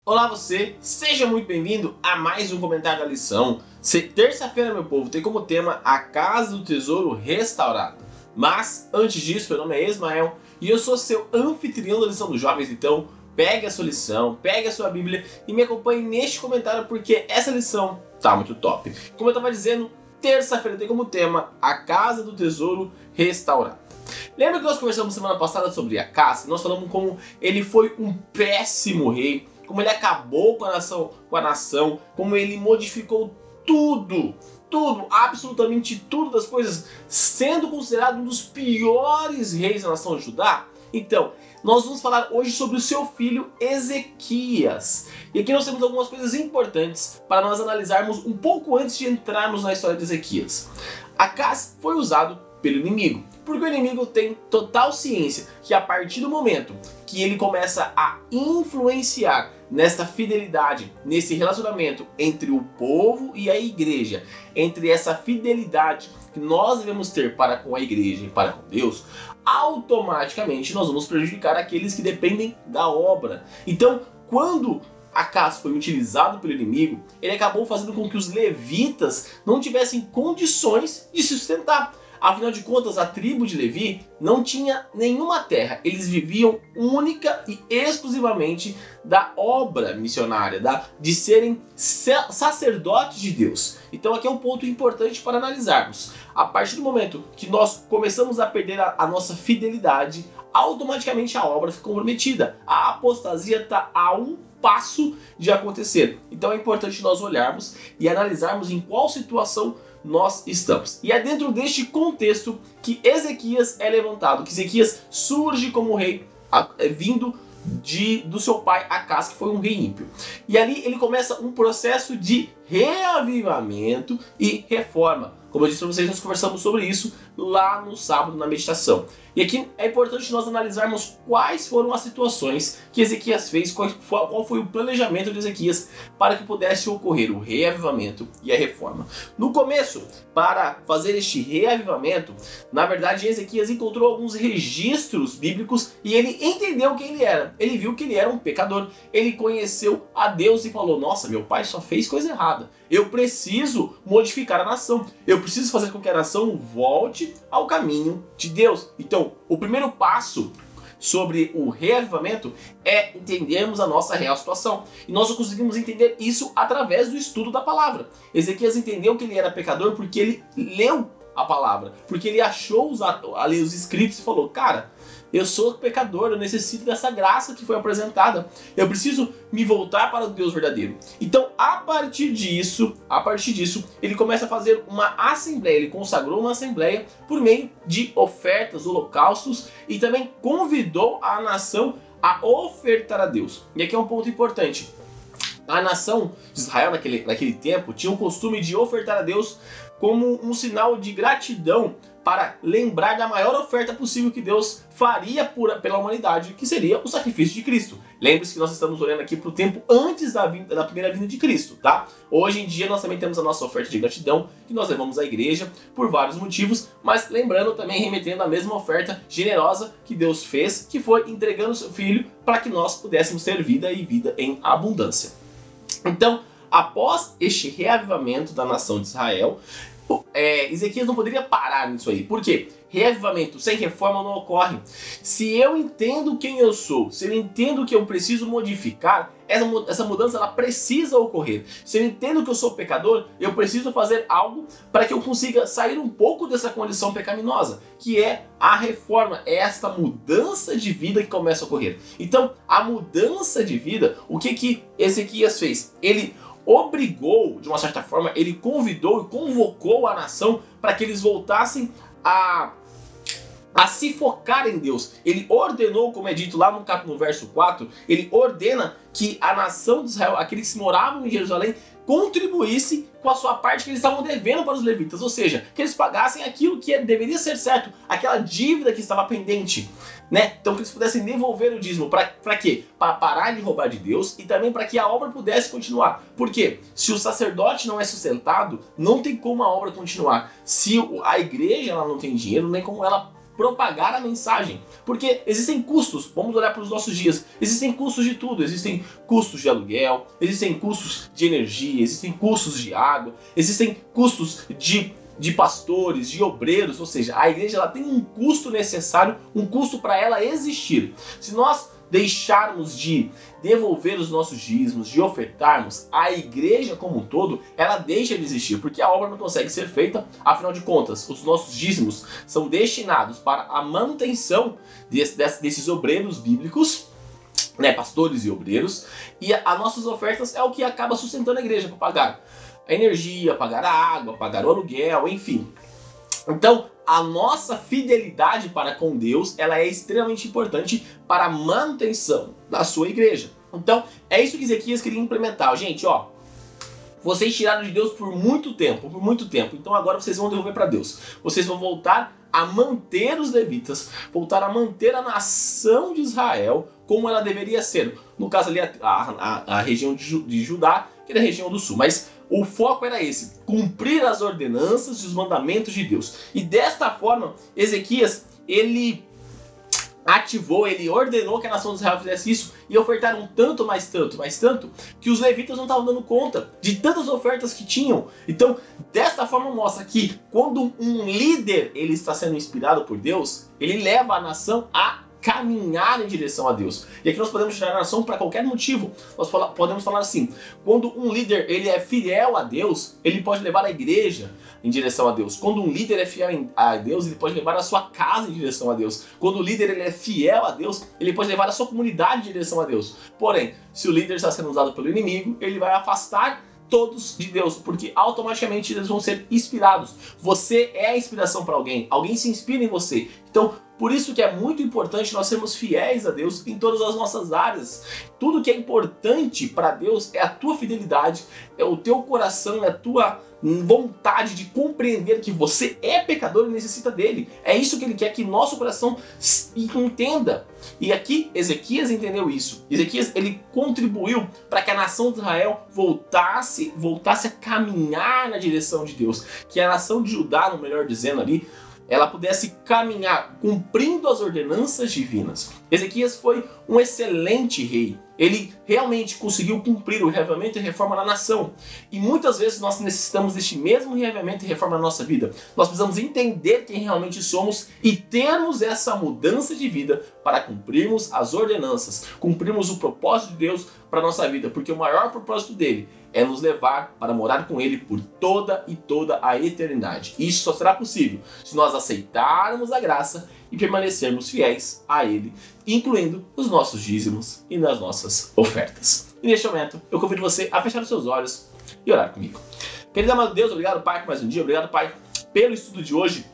Olá você, seja muito bem-vindo a mais um comentário da lição. Terça-feira, meu povo, tem como tema a Casa do Tesouro Restaurada. Mas, antes disso, meu nome é Ismael e eu sou seu anfitrião da lição dos jovens, então pegue a sua lição, pegue a sua Bíblia e me acompanhe neste comentário porque essa lição tá muito top. Como eu estava dizendo, terça-feira tem como tema a Casa do Tesouro Restaurada. Lembra que nós conversamos semana passada sobre Acás? Nós falamos como ele foi um péssimo rei, como ele acabou com a nação, como ele modificou tudo, absolutamente tudo das coisas, sendo considerado um dos piores reis da nação de Judá. Então, nós vamos falar hoje sobre o seu filho Ezequias. E aqui nós temos algumas coisas importantes para nós analisarmos um pouco antes de entrarmos na história de Ezequias. Acás foi usado pelo inimigo, porque o inimigo tem total ciência que a partir do momento que ele começa a influenciar nesta fidelidade, nesse relacionamento entre o povo e a igreja, entre essa fidelidade que nós devemos ter para com a igreja e para com Deus, automaticamente nós vamos prejudicar aqueles que dependem da obra. Então, quando Acás foi utilizado pelo inimigo, ele acabou fazendo com que os levitas não tivessem condições de se sustentar. Afinal de contas, a tribo de Levi não tinha nenhuma terra. Eles viviam única e exclusivamente da obra missionária, de serem sacerdotes de Deus. Então aqui é um ponto importante para analisarmos. A partir do momento que nós começamos a perder a nossa fidelidade, automaticamente a obra fica comprometida. A apostasia está a um passo de acontecer. Então é importante nós olharmos e analisarmos em qual situação nós estamos. E é dentro deste contexto que Ezequias é levantado, que Ezequias surge como rei, vindo do seu pai Acás, que foi um rei ímpio. E ali ele começa um processo de reavivamento e reforma. Como eu disse para vocês, nós conversamos sobre isso lá no sábado na meditação. E aqui é importante nós analisarmos quais foram as situações que Ezequias fez, qual foi o planejamento de Ezequias para que pudesse ocorrer o reavivamento e a reforma. No começo, para fazer este reavivamento, na verdade Ezequias encontrou alguns registros bíblicos e ele entendeu quem ele era. Ele viu que ele era um pecador, ele conheceu a Deus e falou: nossa, meu pai só fez coisa errada. Eu preciso modificar a nação. Eu preciso fazer com que a nação volte ao caminho de Deus. Então, o primeiro passo sobre o reavivamento é entendermos a nossa real situação. E nós só conseguimos entender isso através do estudo da palavra. Ezequias entendeu que ele era pecador porque ele leu a palavra. Porque ele achou os escritos e falou: cara, eu sou pecador, eu necessito dessa graça que foi apresentada. Eu preciso me voltar para o Deus verdadeiro. Então, a partir disso, ele começa a fazer uma assembleia. Ele consagrou uma assembleia por meio de ofertas, holocaustos e também convidou a nação a ofertar a Deus. E aqui é um ponto importante. A nação de Israel naquele tempo tinha o costume de ofertar a Deus como um sinal de gratidão para lembrar da maior oferta possível que Deus faria pela humanidade, que seria o sacrifício de Cristo. Lembre-se que nós estamos olhando aqui para o tempo antes da primeira vinda de Cristo, tá? Hoje em dia nós também temos a nossa oferta de gratidão, que nós levamos à igreja por vários motivos, mas lembrando também, remetendo a mesma oferta generosa que Deus fez, que foi entregando o seu Filho para que nós pudéssemos ter vida e vida em abundância. Então, após este reavivamento da nação de Israel, Ezequias não poderia parar nisso aí. Por quê? Reavivamento sem reforma não ocorre. Se eu entendo quem eu sou, se eu entendo que eu preciso modificar, essa mudança ela precisa ocorrer. Se eu entendo que eu sou pecador, eu preciso fazer algo para que eu consiga sair um pouco dessa condição pecaminosa, que é a reforma, é esta mudança de vida que começa a ocorrer. Então, a mudança de vida, o que Ezequias fez? Ele obrigou, de uma certa forma, ele convidou e convocou a nação para que eles voltassem a se focar em Deus. Ele ordenou, como é dito lá no verso 4, ele ordena que a nação de Israel, aqueles que moravam em Jerusalém, contribuísse com a sua parte que eles estavam devendo para os levitas, ou seja, que eles pagassem aquilo que deveria ser certo, aquela dívida que estava pendente, né? Então que eles pudessem devolver o dízimo, para quê? Para parar de roubar de Deus e também para que a obra pudesse continuar. Por quê? Se o sacerdote não é sustentado, não tem como a obra continuar. Se a igreja ela não tem dinheiro, nem como ela propagar a mensagem. Porque existem custos, vamos olhar para os nossos dias, existem custos de tudo, existem custos de aluguel, existem custos de energia, existem custos de água, existem custos de pastores, de obreiros, ou seja, a igreja ela tem um custo necessário, um custo para ela existir. Se nós deixarmos de devolver os nossos dízimos, de ofertarmos, a igreja como um todo, ela deixa de existir, porque a obra não consegue ser feita, afinal de contas, os nossos dízimos são destinados para a manutenção desses obreiros bíblicos, né, pastores e obreiros, e as nossas ofertas é o que acaba sustentando a igreja para pagar a energia, pagar a água, pagar o aluguel, enfim. Então, a nossa fidelidade para com Deus, ela é extremamente importante para a manutenção da sua igreja. Então, é isso que Ezequias queria implementar. Gente, ó, vocês tiraram de Deus por muito tempo. Então agora vocês vão devolver para Deus. Vocês vão voltar a manter os levitas, voltar a manter a nação de Israel como ela deveria ser. No caso ali, a região de Judá, que era a região do sul. Mas o foco era esse, cumprir as ordenanças e os mandamentos de Deus. E desta forma, Ezequias, ele ordenou que a nação de Israel fizesse isso, e ofertaram tanto, que os levitas não estavam dando conta de tantas ofertas que tinham. Então, desta forma mostra que quando um líder ele está sendo inspirado por Deus, ele leva a nação a caminhar em direção a Deus. E aqui nós podemos tirar a nação para qualquer motivo. Nós podemos falar assim, quando um líder ele é fiel a Deus, ele pode levar a igreja em direção a Deus. Quando um líder é fiel a Deus, ele pode levar a sua casa em direção a Deus. Quando o líder ele é fiel a Deus, ele pode levar a sua comunidade em direção a Deus. Porém, se o líder está sendo usado pelo inimigo, ele vai afastar todos de Deus, porque automaticamente eles vão ser inspirados. Você é a inspiração para alguém se inspira em você. Então, por isso que é muito importante nós sermos fiéis a Deus em todas as nossas áreas. Tudo que é importante para Deus é a tua fidelidade, é o teu coração, é a tua vontade de compreender que você é pecador e necessita dele. É isso que ele quer que nosso coração entenda. E aqui Ezequias entendeu isso. Ezequias ele contribuiu para que a nação de Israel voltasse a caminhar na direção de Deus. Que a nação de Judá, no melhor dizendo ali, ela pudesse caminhar cumprindo as ordenanças divinas. Ezequias foi um excelente rei. Ele realmente conseguiu cumprir o reavivamento e reforma na nação. E muitas vezes nós necessitamos deste mesmo reavivamento e reforma na nossa vida. Nós precisamos entender quem realmente somos e termos essa mudança de vida para cumprirmos as ordenanças, cumprirmos o propósito de Deus para a nossa vida. Porque o maior propósito dele é nos levar para morar com ele por toda a eternidade. E isso só será possível se nós aceitarmos a graça e permanecermos fiéis a ele, incluindo os nossos dízimos e nas nossas ofertas. E neste momento, eu convido você a fechar os seus olhos e orar comigo. Querido amado Deus, obrigado, Pai, por mais um dia. Obrigado, Pai, pelo estudo de hoje,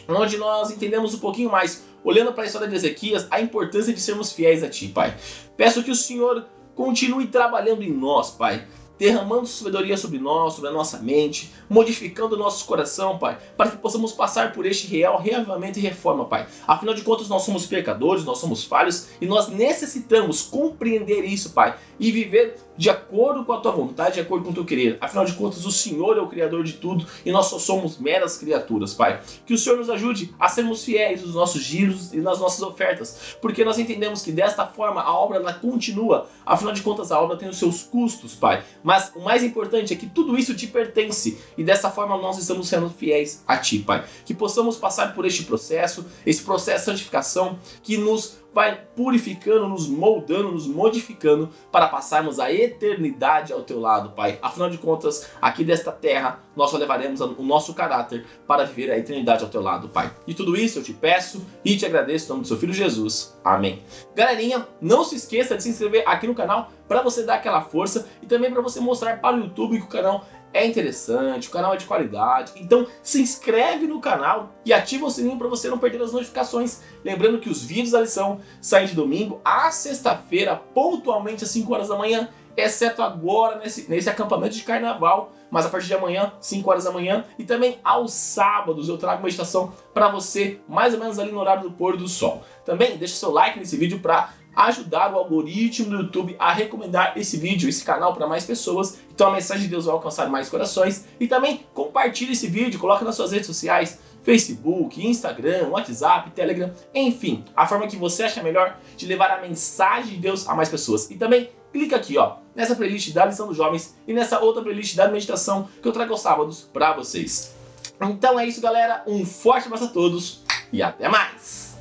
onde nós entendemos um pouquinho mais, olhando para a história de Ezequias, a importância de sermos fiéis a Ti, Pai. Peço que o Senhor continue trabalhando em nós, Pai, derramando sabedoria sobre nós, sobre a nossa mente, modificando o nosso coração, Pai, para que possamos passar por este real reavivamento e reforma, Pai. Afinal de contas, nós somos pecadores, nós somos falhos e nós necessitamos compreender isso, Pai, e viver de acordo com a Tua vontade, de acordo com o Teu querer. Afinal de contas, o Senhor é o Criador de tudo e nós só somos meras criaturas, Pai. Que o Senhor nos ajude a sermos fiéis nos nossos giros e nas nossas ofertas, porque nós entendemos que desta forma a obra ela continua. Afinal de contas, a obra tem os seus custos, Pai. Mas o mais importante é que tudo isso te pertence e dessa forma nós estamos sendo fiéis a Ti, Pai. Que possamos passar por esse processo de santificação que nos vai purificando, nos moldando, nos modificando para passarmos a eternidade ao Teu lado, Pai. Afinal de contas, aqui desta terra, nós só levaremos o nosso caráter para viver a eternidade ao Teu lado, Pai. E tudo isso eu te peço e te agradeço em nome do Seu Filho Jesus. Amém. Galerinha, não se esqueça de se inscrever aqui no canal para você dar aquela força e também para você mostrar para o YouTube que o canal é interessante, o canal é de qualidade. Então se inscreve no canal e ativa o sininho para você não perder as notificações. Lembrando que os vídeos da lição saem de domingo a sexta-feira, pontualmente às 5 horas da manhã, exceto agora nesse acampamento de carnaval. Mas a partir de amanhã, 5 horas da manhã, e também aos sábados eu trago meditação para você, mais ou menos ali no horário do pôr do sol. Também deixa seu like nesse vídeo para ajudar o algoritmo do YouTube a recomendar esse vídeo, esse canal para mais pessoas. Então a mensagem de Deus vai alcançar mais corações. E também compartilhe esse vídeo, coloque nas suas redes sociais, Facebook, Instagram, WhatsApp, Telegram, enfim, a forma que você acha melhor de levar a mensagem de Deus a mais pessoas. E também clica aqui, ó, nessa playlist da Lição dos Jovens e nessa outra playlist da meditação que eu trago aos sábados para vocês. Então é isso, galera. Um forte abraço a todos e até mais!